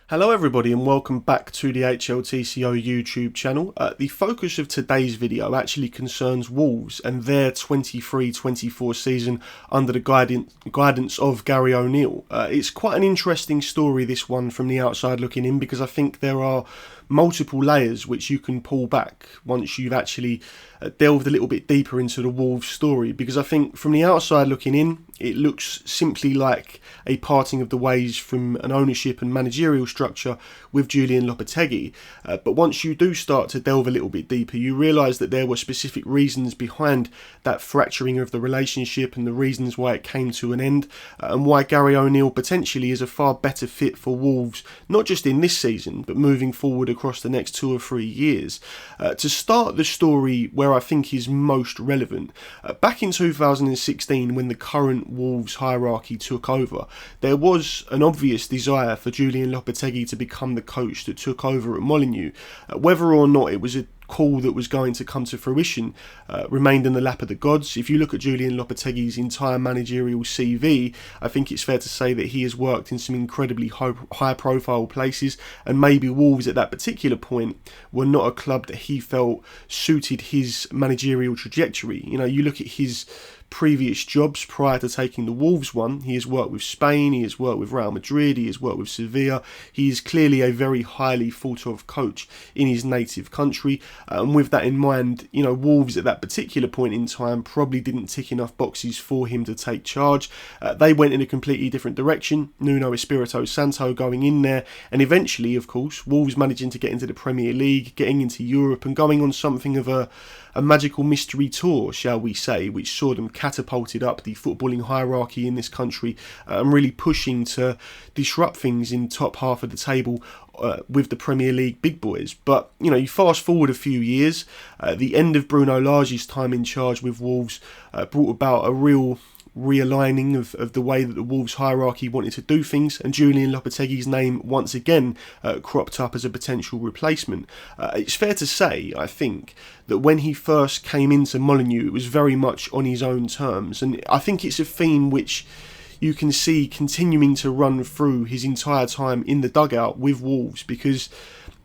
Hello everybody and welcome back to the HLTCO YouTube channel. The focus of today's video actually concerns Wolves and their 23-24 season under the guidance of Gary O'Neill. It's quite an interesting story, this one, from the outside looking in, because I think there are multiple layers which you can pull back once you've actually delved a little bit deeper into the Wolves story, because I think from the outside looking in, it looks simply like a parting of the ways from an ownership and managerial structure with Julen Lopetegui. But once you do start to delve a little bit deeper, you realise that there were specific reasons behind that fracturing of the relationship and the reasons why it came to an end, and why Gary O'Neill potentially is a far better fit for Wolves, not just in this season, but moving forward across the next 2 or 3 years. To start the story where I think is most relevant, back in 2016, when the current Wolves hierarchy took over, there was an obvious desire for Julen Lopetegui to become the coach that took over at Molineux. Whether or not it was a call that was going to come to fruition remained in the lap of the gods. If you look at Julen Lopetegui's entire managerial CV, I think it's fair to say that he has worked in some incredibly high profile places, and maybe Wolves at that particular point were not a club that he felt suited his managerial trajectory. You know, you look at his previous jobs prior to taking the Wolves one. He has worked with Spain, he has worked with Real Madrid, he has worked with Sevilla. He is clearly a very highly thought of coach in his native country, and with that in mind, you know, Wolves at that particular point in time probably didn't tick enough boxes for him to take charge. They went in a completely different direction, Nuno Espirito Santo going in there, and eventually, of course, Wolves managing to get into the Premier League, getting into Europe, and going on something of a magical mystery tour, shall we say, which saw them catapulted up the footballing hierarchy in this country, and really pushing to disrupt things in top half of the table with the Premier League big boys. But, you know, you fast forward a few years, the end of Bruno Lage's time in charge with Wolves brought about a real realigning of the way that the Wolves hierarchy wanted to do things, and Julen Lopetegui's name once again cropped up as a potential replacement. It's fair to say, I think, that when he first came into Molineux, it was very much on his own terms, and I think it's a theme which you can see continuing to run through his entire time in the dugout with Wolves, because,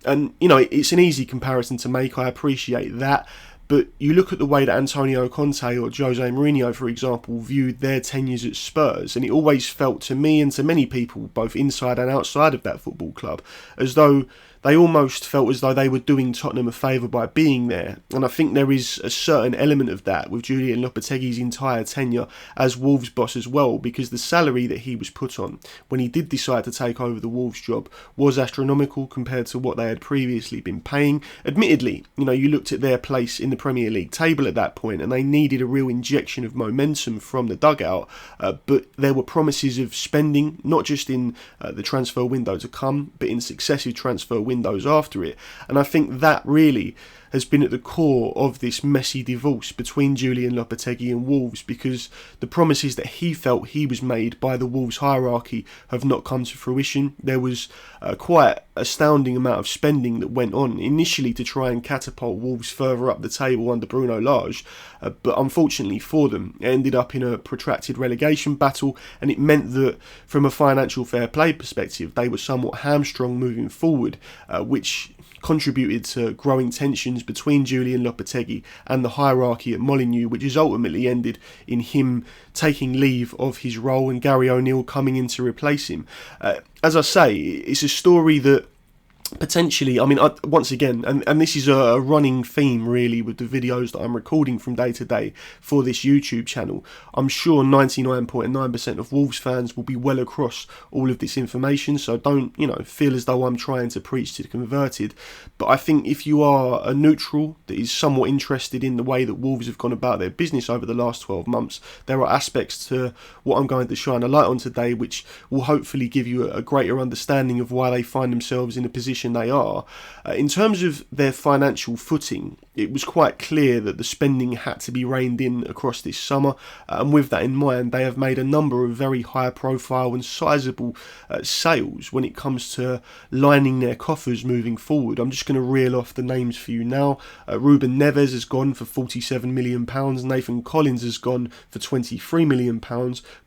and you know, it's an easy comparison to make, I appreciate that, but you look at the way that Antonio Conte or Jose Mourinho, for example, viewed their tenures at Spurs, and it always felt to me and to many people, both inside and outside of that football club, as though they almost felt as though they were doing Tottenham a favour by being there. And I think there is a certain element of that with Julen Lopetegui's entire tenure as Wolves boss as well, because the salary that he was put on when he did decide to take over the Wolves job was astronomical compared to what they had previously been paying. Admittedly, you know, you looked at their place in the Premier League table at that point, and they needed a real injection of momentum from the dugout, but there were promises of spending, not just in the transfer window to come, but in successive transfer windows after it. And I think that really has been at the core of this messy divorce between Julen Lopetegui and Wolves, because the promises that he felt he was made by the Wolves hierarchy have not come to fruition. There was quite astounding amount of spending that went on initially to try and catapult Wolves further up the table under Bruno Lage, but unfortunately for them, it ended up in a protracted relegation battle, and it meant that from a financial fair play perspective, they were somewhat hamstrung moving forward, which contributed to growing tensions between Julen Lopetegui and the hierarchy at Molineux, which has ultimately ended in him taking leave of his role and Gary O'Neill coming in to replace him. As I say, it's a story that potentially, I mean, once again, and this is a running theme really with the videos that I'm recording from day to day for this YouTube channel. I'm sure 99.9% of Wolves fans will be well across all of this information, so don't, you know, feel as though I'm trying to preach to the converted. But I think if you are a neutral that is somewhat interested in the way that Wolves have gone about their business over the last 12 months, there are aspects to what I'm going to shine a light on today which will hopefully give you a greater understanding of why they find themselves in a position they are. In terms of their financial footing, it was quite clear that the spending had to be reined in across this summer, and with that in mind, they have made a number of very high profile and sizable sales when it comes to lining their coffers moving forward. I'm just going to reel off the names for you now. Ruben Neves has gone for £47 million, Nathan Collins has gone for £23 million,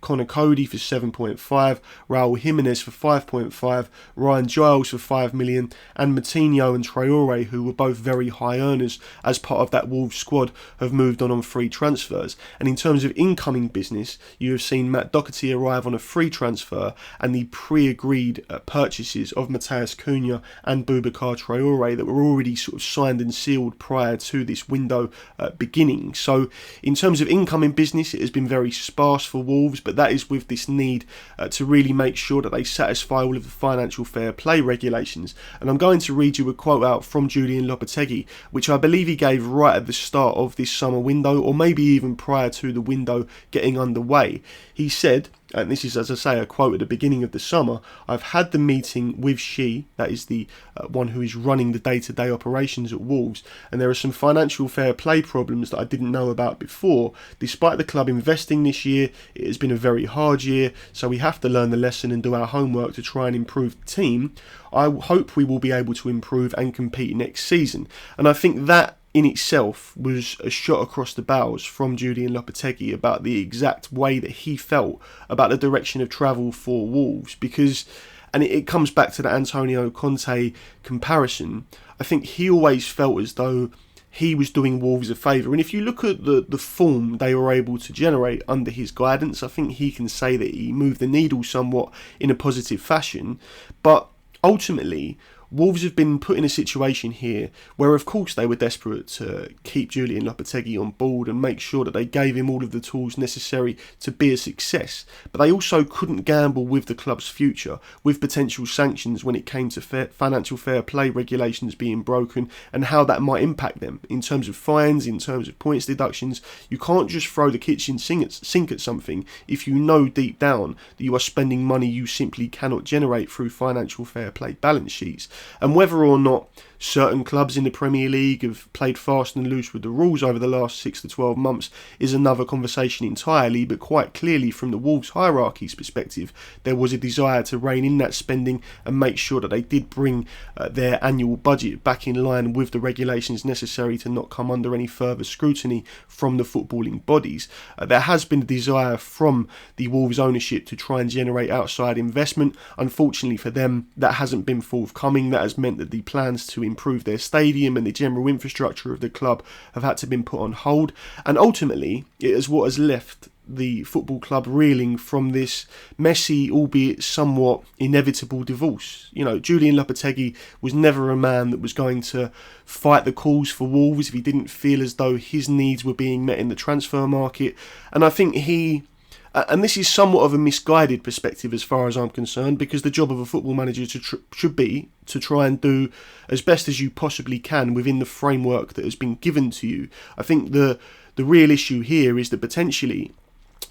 Connor Cody for 7.5, Raul Jimenez for 5.5, Ryan Giles for 5 million, and Moutinho and Traore, who were both very high earners as part of that Wolves squad, have moved on free transfers. And in terms of incoming business, you have seen Matt Doherty arrive on a free transfer, and the pre-agreed purchases of Matheus Cunha and Boubacar Traore that were already sort of signed and sealed prior to this window beginning. So in terms of incoming business, it has been very sparse for Wolves, but that is with this need to really make sure that they satisfy all of the financial fair play regulations. And I'm going to read you a quote out from Julen Lopetegui, which I believe he gave right at the start of this summer window, or maybe even prior to the window getting underway. He said, and this is, as I say, a quote at the beginning of the summer, "I've had the meeting with Shi," that is the one who is running the day-to-day operations at Wolves, "and there are some financial fair play problems that I didn't know about before. Despite the club investing this year, it has been a very hard year, so we have to learn the lesson and do our homework to try and improve the team. I hope we will be able to improve and compete next season." And I think that in itself was a shot across the bows from Julen Lopetegui about the exact way that he felt about the direction of travel for Wolves, because, and it comes back to the Antonio Conte comparison, I think he always felt as though he was doing Wolves a favour. And if you look at the form they were able to generate under his guidance, I think he can say that he moved the needle somewhat in a positive fashion. But ultimately, Wolves have been put in a situation here where, of course, they were desperate to keep Julen Lopetegui on board and make sure that they gave him all of the tools necessary to be a success. But they also couldn't gamble with the club's future, with potential sanctions when it came to financial fair play regulations being broken and how that might impact them in terms of fines, in terms of points deductions. You can't just throw the kitchen sink at something if you know deep down that you are spending money you simply cannot generate through financial fair play balance sheets. And whether or not certain clubs in the Premier League have played fast and loose with the rules over the last 6 to 12 months is another conversation entirely, but quite clearly from the Wolves hierarchy's perspective, there was a desire to rein in that spending and make sure that they did bring their annual budget back in line with the regulations necessary to not come under any further scrutiny from the footballing bodies. There has been a desire from the Wolves ownership to try and generate outside investment. Unfortunately for them, that hasn't been forthcoming. That has meant that the plans to improve their stadium and the general infrastructure of the club have had to be put on hold, and ultimately it is what has left the football club reeling from this messy, albeit somewhat inevitable divorce. You know, Julen Lopetegui was never a man that was going to fight the calls for Wolves if he didn't feel as though his needs were being met in the transfer market, and I think and this is somewhat of a misguided perspective as far as I'm concerned, because the job of a football manager should be to try and do as best as you possibly can within the framework that has been given to you. I think the real issue here is that potentially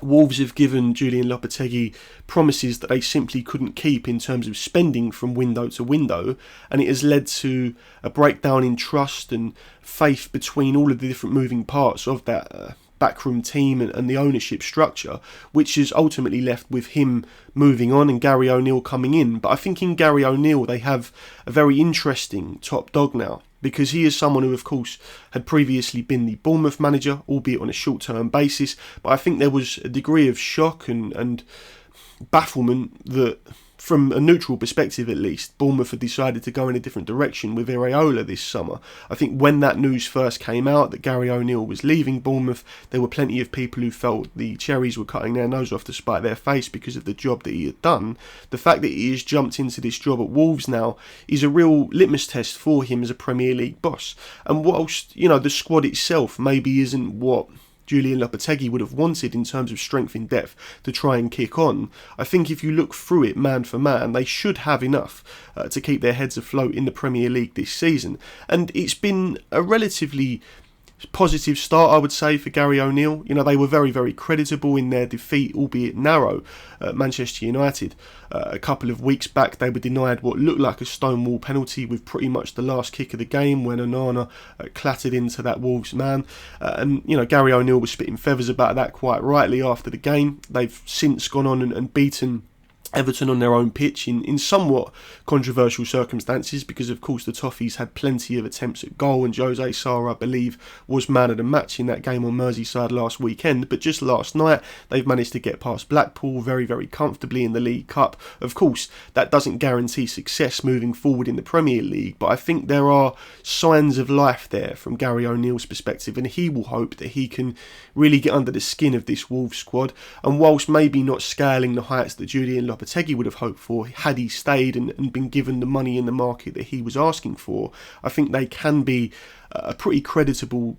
Wolves have given Julen Lopetegui promises that they simply couldn't keep in terms of spending from window to window, and it has led to a breakdown in trust and faith between all of the different moving parts of that backroom team and the ownership structure, which has ultimately left with him moving on and Gary O'Neill coming in. But I think in Gary O'Neill they have a very interesting top dog now, because he is someone who, of course, had previously been the Bournemouth manager, albeit on a short-term basis. But I think there was a degree of shock and bafflement that, from a neutral perspective at least, Bournemouth had decided to go in a different direction with Iraola this summer. I think when that news first came out that Gary O'Neill was leaving Bournemouth, there were plenty of people who felt the cherries were cutting their nose off to spite their face because of the job that he had done. The fact that he has jumped into this job at Wolves now is a real litmus test for him as a Premier League boss. And whilst, you know, the squad itself maybe isn't what Julen Lopetegui would have wanted in terms of strength in depth to try and kick on, I think if you look through it man for man, they should have enough to keep their heads afloat in the Premier League this season. And it's been a relatively positive start, I would say, for Gary O'Neill. You know, they were very, very creditable in their defeat, albeit narrow, at Manchester United. A couple of weeks back, they were denied what looked like a stonewall penalty with pretty much the last kick of the game when Onana clattered into that Wolves man. And, you know, Gary O'Neill was spitting feathers about that quite rightly after the game. They've since gone on and beaten Everton on their own pitch in somewhat controversial circumstances, because of course the Toffees had plenty of attempts at goal, and Jose Sarr, I believe, was man of the match in that game on Merseyside last weekend. But just last night they've managed to get past Blackpool very, very comfortably in the League Cup. Of course that doesn't guarantee success moving forward in the Premier League, but I think there are signs of life there from Gary O'Neill's perspective, and he will hope that he can really get under the skin of this Wolves squad. And whilst maybe not scaling the heights that Julen Lopetegui would have hoped for had he stayed and been given the money in the market that he was asking for, I think they can be a pretty creditable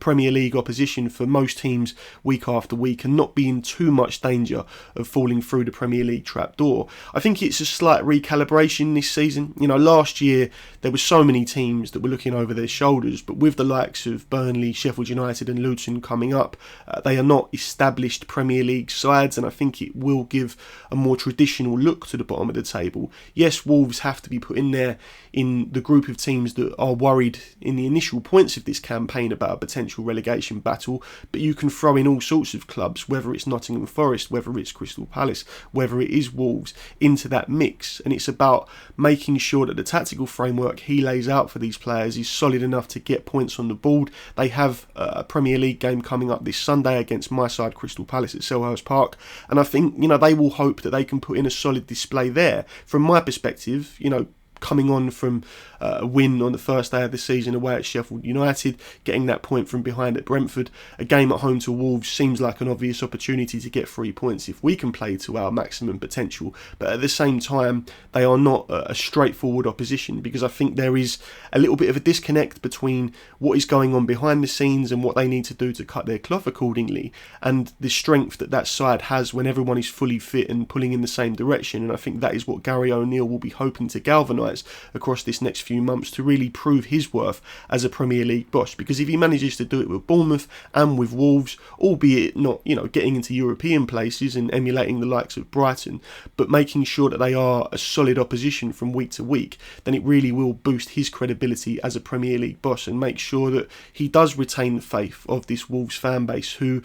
Premier League opposition for most teams week after week, and not be in too much danger of falling through the Premier League trapdoor. I think it's a slight recalibration this season. You know, last year there were so many teams that were looking over their shoulders, but with the likes of Burnley, Sheffield United and Luton coming up, they are not established Premier League sides, and I think it will give a more traditional look to the bottom of the table. Yes, Wolves have to be put in there in the group of teams that are worried in the initial points of this campaign about a potential relegation battle, but you can throw in all sorts of clubs, whether it's Nottingham Forest, whether it's Crystal Palace, whether it is Wolves, into that mix. And it's about making sure that the tactical framework he lays out for these players is solid enough to get points on the board. They have a Premier League game coming up this Sunday against my side, Crystal Palace, at Selhurst Park, and I think, you know, they will hope that they can put in a solid display there. From my perspective, you know, coming on from a win on the first day of the season away at Sheffield United, getting that point from behind at Brentford, a game at home to Wolves seems like an obvious opportunity to get 3 points if we can play to our maximum potential. But at the same time, they are not a straightforward opposition, because I think there is a little bit of a disconnect between what is going on behind the scenes and what they need to do to cut their cloth accordingly, and the strength that that side has when everyone is fully fit and pulling in the same direction. And I think that is what Gary O'Neill will be hoping to galvanise across this next few months to really prove his worth as a Premier League boss. Because if he manages to do it with Bournemouth and with Wolves, albeit not, you know, getting into European places and emulating the likes of Brighton, but making sure that they are a solid opposition from week to week, then it really will boost his credibility as a Premier League boss and make sure that he does retain the faith of this Wolves fan base, who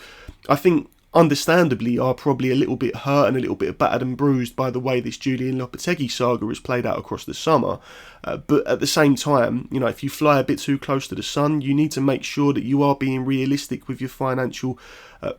I think understandably are probably a little bit hurt and a little bit battered and bruised by the way this Julen Lopetegui saga has played out across the summer. But at the same time, you know, if you fly a bit too close to the sun, you need to make sure that you are being realistic with your financial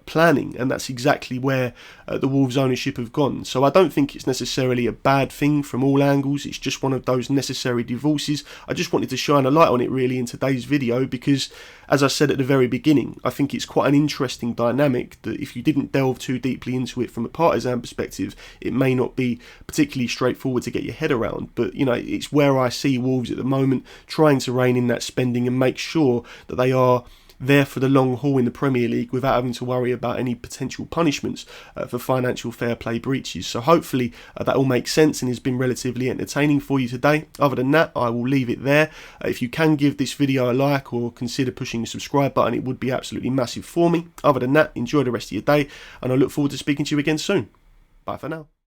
planning, and that's exactly where the Wolves ownership have gone. So I don't think it's necessarily a bad thing from all angles. It's just one of those necessary divorces. I just wanted to shine a light on it really in today's video, because as I said at the very beginning, I think it's quite an interesting dynamic that if you didn't delve too deeply into it from a partisan perspective, it may not be particularly straightforward to get your head around. But, you know, it's where I see Wolves at the moment trying to rein in that spending and make sure that they are there for the long haul in the Premier League without having to worry about any potential punishments for financial fair play breaches. So hopefully that all makes sense and has been relatively entertaining for you today. Other than that, I will leave it there. If you can give this video a like or consider pushing the subscribe button, it would be absolutely massive for me. Other than that, enjoy the rest of your day, and I look forward to speaking to you again soon. Bye for now.